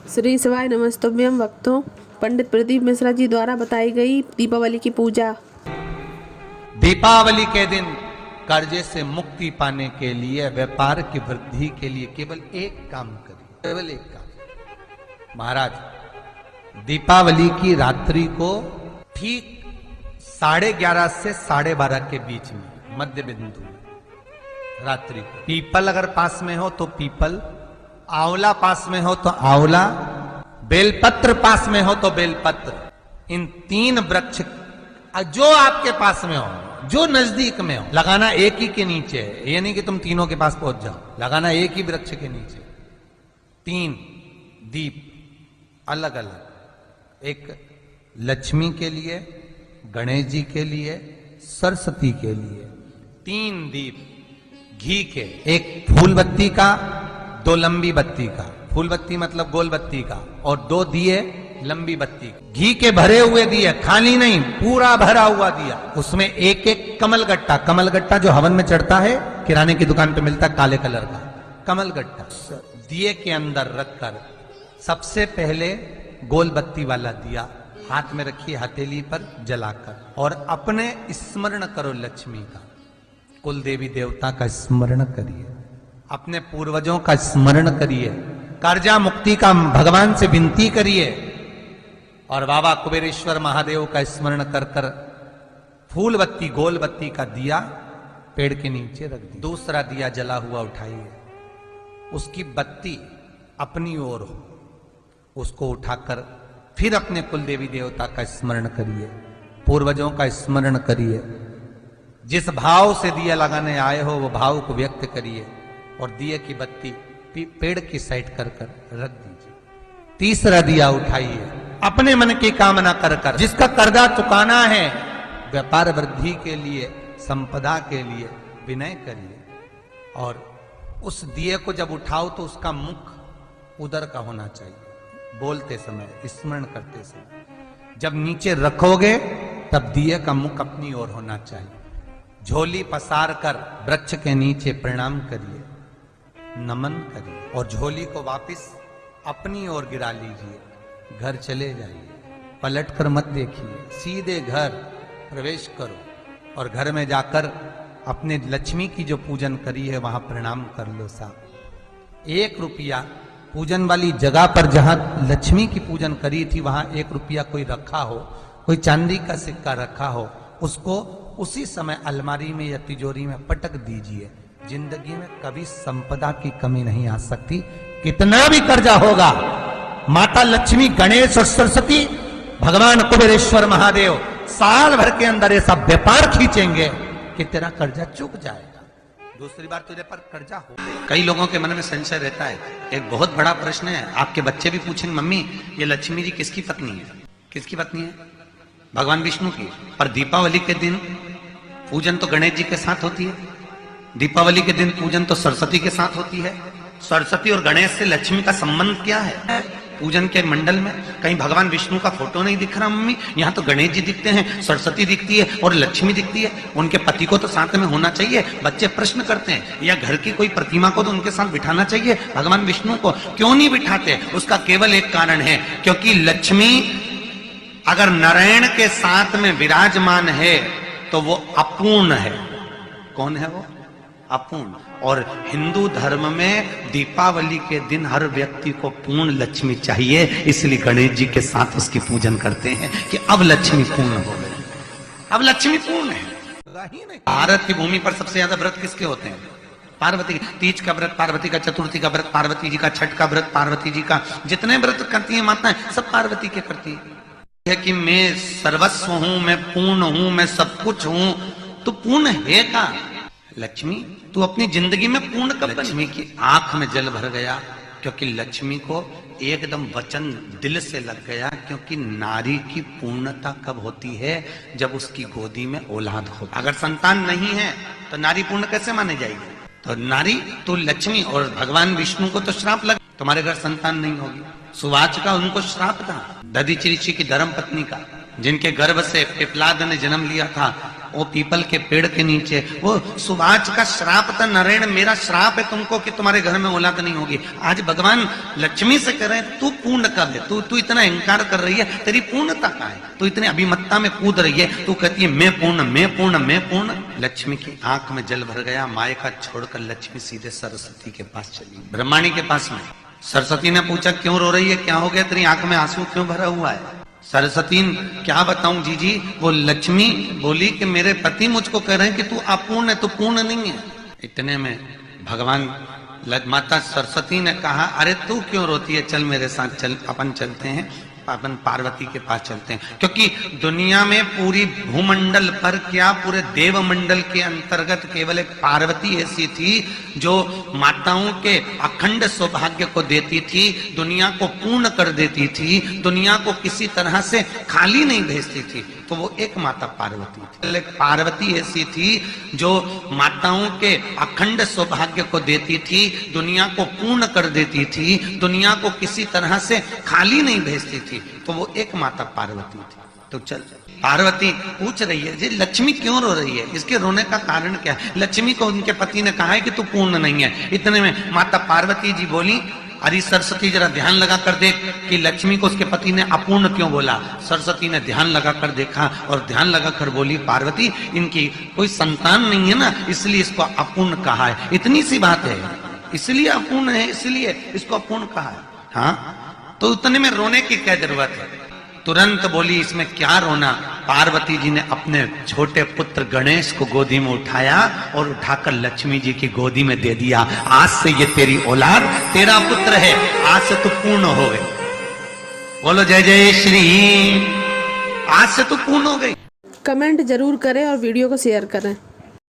श्री शिवाय नमस्तुभ्यं भक्तों। पंडित प्रदीप मिश्रा जी द्वारा बताई गई दीपावली की पूजा। दीपावली के दिन कर्जे से मुक्ति पाने के लिए, व्यापार की वृद्धि के लिए केवल एक काम करिए, केवल एक काम। महाराज, दीपावली की रात्रि को ठीक 11:30 से 12:30 के बीच में, मध्य बिंदु रात्रि को, पीपल अगर पास में हो तो पीपल, आंवला पास में हो तो आंवला, बेलपत्र पास में हो तो बेलपत्र, इन 3 वृक्ष जो आपके पास में हो, जो नजदीक में हो, लगाना एक ही के नीचे है। ये नहीं कि तुम तीनों के पास पहुंच जाओ, लगाना एक ही वृक्ष के नीचे। 3 दीप अलग अलग, एक लक्ष्मी के लिए, गणेश जी के लिए, सरस्वती के लिए। 3 दीप घी के, एक फूल बत्ती का, 2 लंबी बत्ती का, फूल बत्ती मतलब गोल बत्ती का, और 2 दिए लंबी बत्ती, घी के भरे हुए दिए, खाली नहीं, पूरा भरा हुआ दिया। उसमें एक एक कमलगट्टा, कमलगट्टा जो हवन में चढ़ता है, किराने की दुकान पे मिलता है काले कलर का कमलगट्टा, दिए के अंदर रखकर सबसे पहले गोल बत्ती वाला दिया हाथ में रखिए, हथेली पर जलाकर, और अपने स्मरण करो लक्ष्मी का, कुल देवी देवता का स्मरण करिए, अपने पूर्वजों का स्मरण करिए, कर्जा मुक्ति का भगवान से विनती करिए, और बाबा कुबेरेश्वर महादेव का स्मरण कर कर फूल बत्ती, गोल बत्ती का दिया पेड़ के नीचे रख दी। दूसरा दिया जला हुआ उठाइए, उसकी बत्ती अपनी ओर हो, उसको उठाकर फिर अपने कुल देवी देवता का स्मरण करिए, पूर्वजों का स्मरण करिए, जिस भाव से दिया लगाने आए हो वो भाव को व्यक्त करिए, और दिए की बत्ती पेड़ की साइड कर कर रख दीजिए। तीसरा दिया उठाइए, अपने मन की कामना कर कर, जिसका कर्जा चुकाना है, व्यापार वृद्धि के लिए, संपदा के लिए विनय करिए, और उस दिए को जब उठाओ तो उसका मुख उधर का होना चाहिए, बोलते समय, स्मरण करते समय। जब नीचे रखोगे तब दिए का मुख अपनी ओर होना चाहिए। झोली पसार कर वृक्ष के नीचे प्रणाम करिए, नमन करिए, और झोली को वापस अपनी ओर गिरा लीजिए, घर चले जाइए, पलट कर मत देखिए, सीधे घर प्रवेश करो, और घर में जाकर अपने लक्ष्मी की जो पूजन करी है वहां प्रणाम कर लो साहब। 1 रुपया पूजन वाली जगह पर जहां लक्ष्मी की पूजन करी थी वहां 1 रुपया कोई रखा हो, कोई चांदी का सिक्का रखा हो, उसको उसी समय अलमारी में या तिजोरी में पटक दीजिए। जिंदगी में कभी संपदा की कमी नहीं आ सकती। कितना भी कर्जा होगा, माता लक्ष्मी, गणेश और सरस्वती, भगवान कुबेरेश्वर महादेव साल भर के अंदर ऐसा व्यापार खींचेंगे कि तेरा कर्जा चुक जाएगा, दूसरी बार तुझे पर कर्जा हो। कई लोगों के मन में संशय रहता है, एक बहुत बड़ा प्रश्न है, आपके बच्चे भी पूछेंगे, मम्मी ये लक्ष्मी जी किसकी पत्नी है? किसकी पत्नी है? भगवान विष्णु की। पर दीपावली के दिन पूजन तो गणेश जी के साथ होती है, दीपावली के दिन पूजन तो सरस्वती के साथ होती है। सरस्वती और गणेश से लक्ष्मी का संबंध क्या है? पूजन के मंडल में कहीं भगवान विष्णु का फोटो नहीं दिख रहा मम्मी, यहाँ तो गणेश जी दिखते हैं, सरस्वती दिखती है और लक्ष्मी दिखती है, उनके पति को तो साथ में होना चाहिए। बच्चे प्रश्न करते हैं, या घर की कोई प्रतिमा को तो उनके साथ बिठाना चाहिए, भगवान विष्णु को क्यों नहीं बिठाते? उसका केवल एक कारण है, क्योंकि लक्ष्मी अगर नारायण के साथ में विराजमान है तो वो अपूर्ण है। कौन है वो? अपूर्ण। और हिंदू धर्म में दीपावली के दिन हर व्यक्ति को पूर्ण लक्ष्मी चाहिए, इसलिए गणेश जी के साथ उसकी पूजन करते हैं कि अब लक्ष्मी पूर्ण हो गई, अब लक्ष्मी पूर्ण है। भारत की भूमि पर सबसे ज्यादा व्रत किसके होते हैं? पार्वती। तीज का व्रत पार्वती का, चतुर्थी का व्रत पार्वती जी का, छठ का व्रत पार्वती जी का, जितने व्रत करती है माताएं सब पार्वती के करती है कि मैं सर्वस्व हूं, मैं पूर्ण हूं, मैं सब कुछ हूं। तो पूर्ण है का लक्ष्मी? तू अपनी जिंदगी में पूर्ण कब? लक्ष्मी की आंख में जल भर गया, क्योंकि लक्ष्मी को एकदम वचन दिल से लग गया, क्योंकि नारी की पूर्णता कब होती है? जब उसकी गोदी में औलाद हो। अगर संतान नहीं है तो नारी पूर्ण कैसे माने जाएगी? तो नारी तो लक्ष्मी, और भगवान विष्णु को तो श्राप लग, तुम्हारे घर संतान नहीं होगी। सुवाच का उनको श्राप था, दधीचि ऋषि की धर्म पत्नी का, जिनके गर्भ से पिपलाद ने जन्म लिया था, वो पीपल के पेड़ के नीचे, वो सुभाष का श्राप था, नारायण मेरा श्राप है तुमको कि तुम्हारे घर में औलाद नहीं होगी। आज भगवान लक्ष्मी से कह रहे हैं तू पूर्ण कर ले, तू इतना अहंकार कर रही है, तेरी पूर्णता कहाँ है? तू इतनी अभिमत्ता में कूद रही है, तू कहती है मैं पूर्ण मैं पूर्ण मैं पूर्ण। लक्ष्मी की आंख में जल भर गया, मायका छोड़कर लक्ष्मी सीधे सरस्वती के पास चली, ब्रह्माणी के पास में। सरस्वती ने पूछा क्यों रो रही है, क्या हो गया, तेरी आंख में आंसू क्यों भरा हुआ है? सरस्वती क्या बताऊं जीजी, वो लक्ष्मी बोली कि मेरे पति मुझको कह रहे हैं कि तू अपूर्ण है, तू पूर्ण नहीं है। इतने में भगवान माता सरस्वती ने कहा अरे तू क्यों रोती है, चल मेरे साथ चल, अपन चलते हैं, अपन पार्वती के पास चलते हैं। क्योंकि दुनिया में पूरी भूमंडल पर क्या पूरे देवमंडल के अंतर्गत केवल एक पार्वती ऐसी थी जो माताओं के अखंड सौभाग्य को देती थी, दुनिया को पूर्ण कर देती थी, दुनिया को किसी तरह से खाली नहीं भेजती थी। तो वो एक माता पार्वती थी। एक पार्वती ऐसी थी जो माताओं के अखंड सौभाग्य को देती थी, दुनिया को पूर्ण कर देती थी, दुनिया को किसी तरह से खाली नहीं भेजती थी। तो वो एक माता पार्वती थी। तो चल, पार्वती पूछ रही है जी लक्ष्मी क्यों रो रही है, इसके रोने का कारण क्या है? लक्ष्मी को उनके पति ने कहा है कि तू पूर्ण नहीं है। इतने में माता पार्वती जी बोली अरे सरस्वती जरा ध्यान लगा कर देख कि लक्ष्मी को उसके पति ने अपूर्ण क्यों बोला। सरस्वती ने ध्यान लगा कर देखा और ध्यान लगा कर बोली पार्वती इनकी कोई संतान नहीं है ना, इसलिए इसको अपूर्ण कहा है। इतनी सी बात है, इसलिए अपूर्ण है, इसलिए इसको अपूर्ण कहा है। हाँ, तो उतने में रोने की क्या जरूरत है? तुरंत बोली इसमें क्या रोना। पार्वती जी ने अपने छोटे पुत्र गणेश को गोदी में उठाया और उठाकर लक्ष्मी जी की गोदी में दे दिया। आज से ये तेरी औलाद, तेरा पुत्र है, आज से तू पूर्ण हो गई। बोलो जय जय श्री, आज से तू पूर्ण हो गई। कमेंट जरूर करें और वीडियो को शेयर करें।